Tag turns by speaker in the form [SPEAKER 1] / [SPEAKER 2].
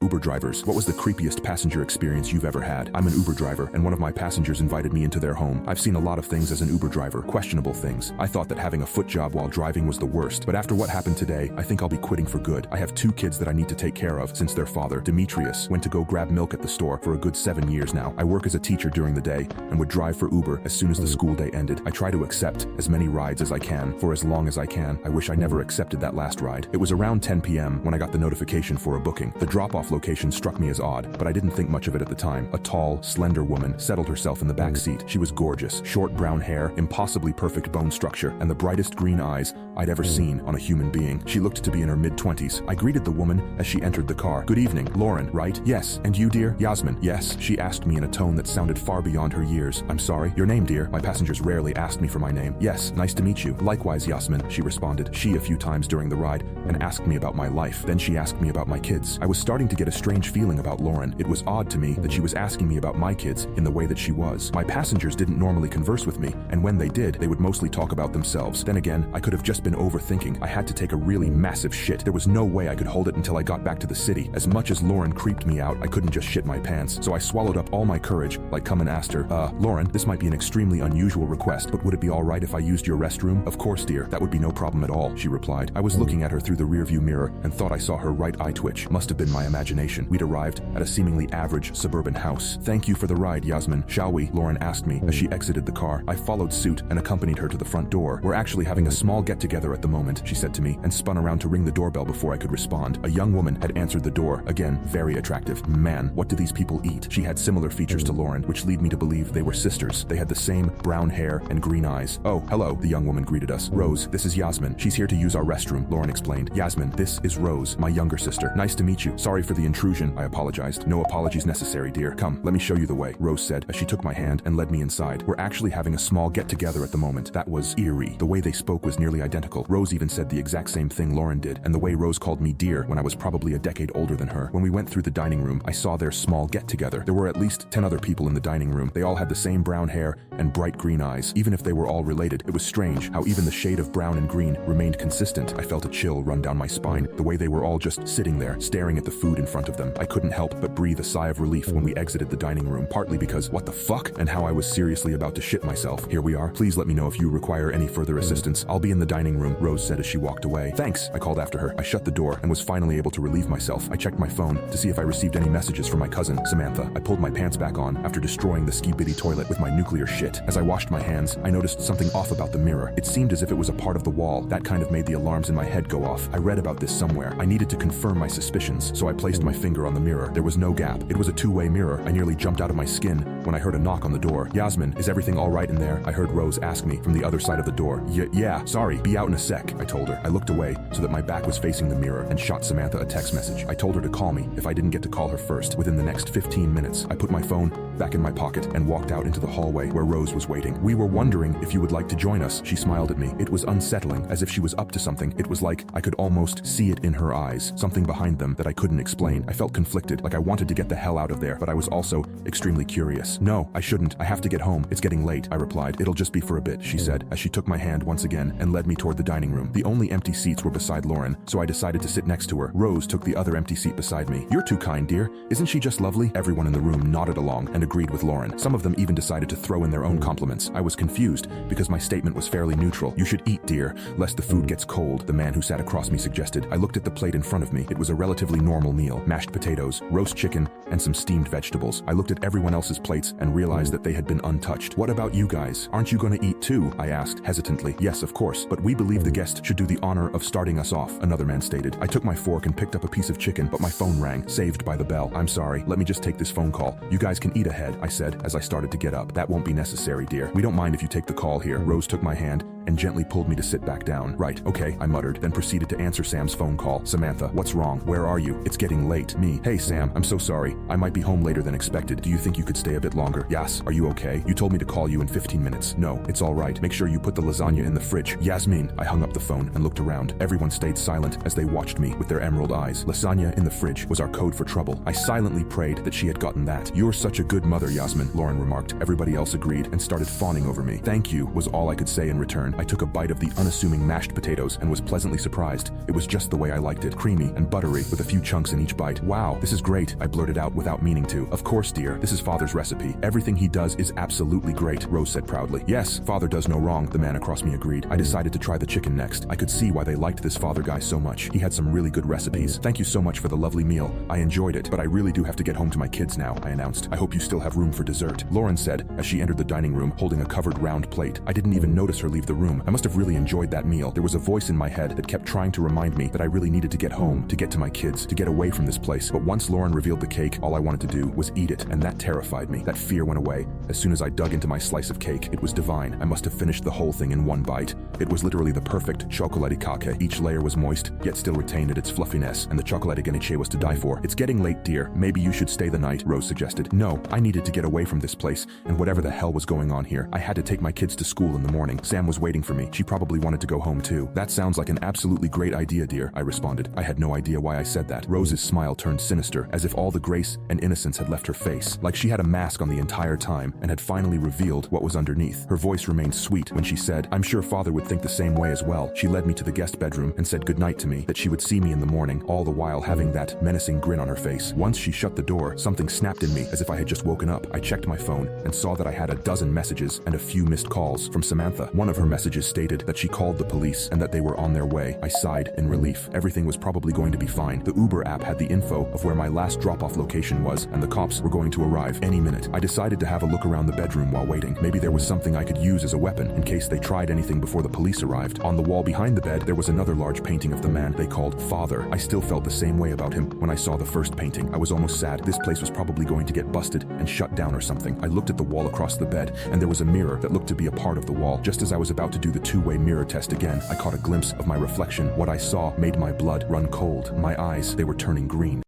[SPEAKER 1] Uber drivers. What was the creepiest passenger experience you've ever had? I'm an Uber driver, and one of my passengers invited me into their home. I've seen a lot of things as an Uber driver, questionable things. I thought that having a foot job while driving was the worst, but after what happened today, I think I'll be quitting for good. I have 2 kids that I need to take care of since their father, Demetrius, went to go grab milk at the store for a good 7 years now. I work as a teacher during the day and would drive for Uber as soon as the school day ended. I try to accept as many rides as I can for as long as I can. I wish I never accepted that last ride. It was around 10 p.m. when I got the notification for a booking. The drop-off location struck me as odd, but I didn't think much of it at the time. A tall, slender woman settled herself in the back seat. She was gorgeous, short brown hair, impossibly perfect bone structure, and the brightest green eyes I'd ever seen on a human being. She looked to be in her mid-20s. I greeted the woman as she entered the car. "Good evening, Lauren, right?" "Yes. And you, dear?" "Yasmin." "Yes." She asked me in a tone that sounded far beyond her years. "I'm sorry. Your name, dear?" My passengers rarely asked me for my name. "Yes. Nice to meet you." "Likewise, Yasmin," she responded. She a few times during the ride and asked me about my life. Then she asked me about my kids. I was starting to get a strange feeling about Lauren. It was odd to me that she was asking me about my kids in the way that she was. My passengers didn't normally converse with me, and when they did, they would mostly talk about themselves. Then again, I could have just been overthinking. I had to take a really massive shit. There was no way I could hold it until I got back to the city. As much as Lauren creeped me out, I couldn't just shit my pants. So I swallowed up all my courage, like come and asked her, Lauren, this might be an extremely unusual request, but would it be all right if I used your restroom?" "Of course, dear. That would be no problem at all," she replied. I was looking at her through the rearview mirror and thought I saw her right eye twitch. Must have been my imagination. We'd arrived at a seemingly average suburban house. "Thank you for the ride, Yasmin. Shall we?" Lauren asked me as she exited the car. I followed suit and accompanied her to the front door. "We're actually having a small get-together at the moment," she said to me, and spun around to ring the doorbell before I could respond. A young woman had answered the door, again, very attractive. Man, what do these people eat? She had similar features to Lauren, which lead me to believe they were sisters. They had the same brown hair and green eyes. "Oh, hello," the young woman greeted us. "Rose, this is Yasmin. She's here to use our restroom," Lauren explained. "Yasmin, this is Rose, my younger sister. Nice to meet you. Sorry for the intrusion," I apologized. "No apologies necessary, dear. Come, let me show you the way," Rose said as she took my hand and led me inside. "We're actually having a small get-together at the moment." That was eerie. The way they spoke was nearly identical. Rose even said the exact same thing Lauren did, and the way Rose called me dear when I was probably a decade older than her. When we went through the dining room, I saw their small get-together. There were at least 10 other people in the dining room. They all had the same brown hair and bright green eyes. Even if they were all related, it was strange how even the shade of brown and green remained consistent. I felt a chill run down my spine, the way they were all just sitting there, staring at the food in front of them. I couldn't help but breathe a sigh of relief when we exited the dining room, partly because what the fuck, and how I was seriously about to shit myself. "Here we are. Please let me know if you require any further assistance. I'll be in the dining room," Rose said as she walked away. "Thanks," I called after her. I shut the door and was finally able to relieve myself. I checked my phone to see if I received any messages from my cousin, Samantha. I pulled my pants back on after destroying the ski-bitty toilet with my nuclear shit. As I washed my hands, I noticed something off about the mirror. It seemed as if it was a part of the wall. That kind of made the alarms in my head go off. I read about this somewhere. I needed to confirm my suspicions, so I placed my finger on the mirror. There was no gap. It was a two-way mirror. I nearly jumped out of my skin when I heard a knock on the door. "Yasmin, is everything all right in there?" I heard Rose ask me from the other side of the door. Yeah, sorry, be out in a sec," I told her. I looked away so that my back was facing the mirror and shot Samantha a text message. I told her to call me if I didn't get to call her first within the next 15 minutes. I put my phone back in my pocket and walked out into the hallway where Rose was waiting. "We were wondering if you would like to join us," she smiled at me. It was unsettling, as if she was up to something. It was like I could almost see it in her eyes, something behind them that I couldn't explain. I felt conflicted, like I wanted to get the hell out of there, but I was also extremely curious. "No, I shouldn't. I have to get home. It's getting late," I replied. "It'll just be for a bit," she said, as she took my hand once again and led me toward the dining room. The only empty seats were beside Lauren, so I decided to sit next to her. Rose took the other empty seat beside me. "You're too kind, dear. Isn't she just lovely?" Everyone in the room nodded along and agreed with Lauren. Some of them even decided to throw in their own compliments. I was confused because my statement was fairly neutral. "You should eat, dear, lest the food gets cold," the man who sat across me suggested. I looked at the plate in front of me. It was a relatively normal meal: mashed potatoes, roast chicken, and some steamed vegetables. I looked at everyone else's plates and realized that they had been untouched. "What about you guys? Aren't you going to eat too?" I asked hesitantly. "Yes, of course, but we believe the guest should do the honor of starting us off," another man stated. I took my fork and picked up a piece of chicken, but my phone rang, saved by the bell. "I'm sorry, let me just take this phone call. You guys can eat ahead," I said as I started to get up. "That won't be necessary, dear. We don't mind if you take the call here." Rose took my hand and gently pulled me to sit back down. "Right, okay," I muttered, then proceeded to answer Sam's phone call. "Samantha, what's wrong? Where are you? It's getting late." Me, "Hey Sam, I'm so sorry. I might be home later than expected. Do you think you could stay a bit longer? Yas, are you okay? You told me to call you in 15 minutes. No, it's all right. Make sure you put the lasagna in the fridge. Yasmin. I hung up the phone and looked around. Everyone stayed silent as they watched me with their emerald eyes. Lasagna in the fridge was our code for trouble. I silently prayed that she had gotten that. You're such a good mother, Yasmin, Lauren remarked. Everybody else agreed and started fawning over me. Thank you was all I could say in return. I took a bite of the unassuming mashed potatoes and was pleasantly surprised. It was just the way I liked it, creamy and buttery with a few chunks in each bite. Wow, this is great, I blurted out without meaning to. Of course, dear, this is Father's recipe. Everything he does is absolutely great, Rose said proudly. Yes, Father does no wrong, the man across me agreed. I decided to try the chicken next. I could see why they liked this Father guy so much. He had some really good recipes. Thank you so much for the lovely meal. I enjoyed it, but I really do have to get home to my kids now, I announced. I hope you still have room for dessert, Lauren said as she entered the dining room holding a covered round plate. I didn't even notice her leave the room. I must have really enjoyed that meal. There was a voice in my head that kept trying to remind me that I really needed to get home, to get to my kids, to get away from this place. But once Lauren revealed the cake, all I wanted to do was eat it, and that terrified me. That fear went away. As soon as I dug into my slice of cake, it was divine. I must have finished the whole thing in one bite. It was literally the perfect chocolatey cake. Each layer was moist, yet still retained its fluffiness, and the chocolatey ganache was to die for. It's getting late, dear. Maybe you should stay the night, Rose suggested. No, I needed to get away from this place, and whatever the hell was going on here. I had to take my kids to school in the morning. Sam was waiting for me. She probably wanted to go home too. That sounds like an absolutely great idea, dear, I responded. I had no idea why I said that. Rose's smile turned sinister, as if all the grace and innocence had left her face, like she had a mask on the entire time and had finally revealed what was underneath. Her voice remained sweet when she said, I'm sure Father would think the same way as well. She led me to the guest bedroom and said goodnight to me, that she would see me in the morning, all the while having that menacing grin on her face. Once she shut the door, something snapped in me as if I had just woken up. I checked my phone and saw that I had a dozen messages and a few missed calls from Samantha. One of her messages stated that she called the police and that they were on their way. I sighed in relief. Everything was probably going to be fine. The Uber app had the info of where my last drop-off location was, and the cops were going to arrive any minute. I decided to have a look around the bedroom while waiting. Maybe there was something I could use as a weapon in case they tried anything before the police arrived. On the wall behind the bed, there was another large painting of the man they called Father. I still felt the same way about him when I saw the first painting. I was almost sad. This place was probably going to get busted and shut down or something. I looked at the wall across the bed, and there was a mirror that looked to be a part of the wall. Just as I was about to do the two-way mirror test again, I caught a glimpse of my reflection. What I saw made my blood run cold. My eyes, they were turning green.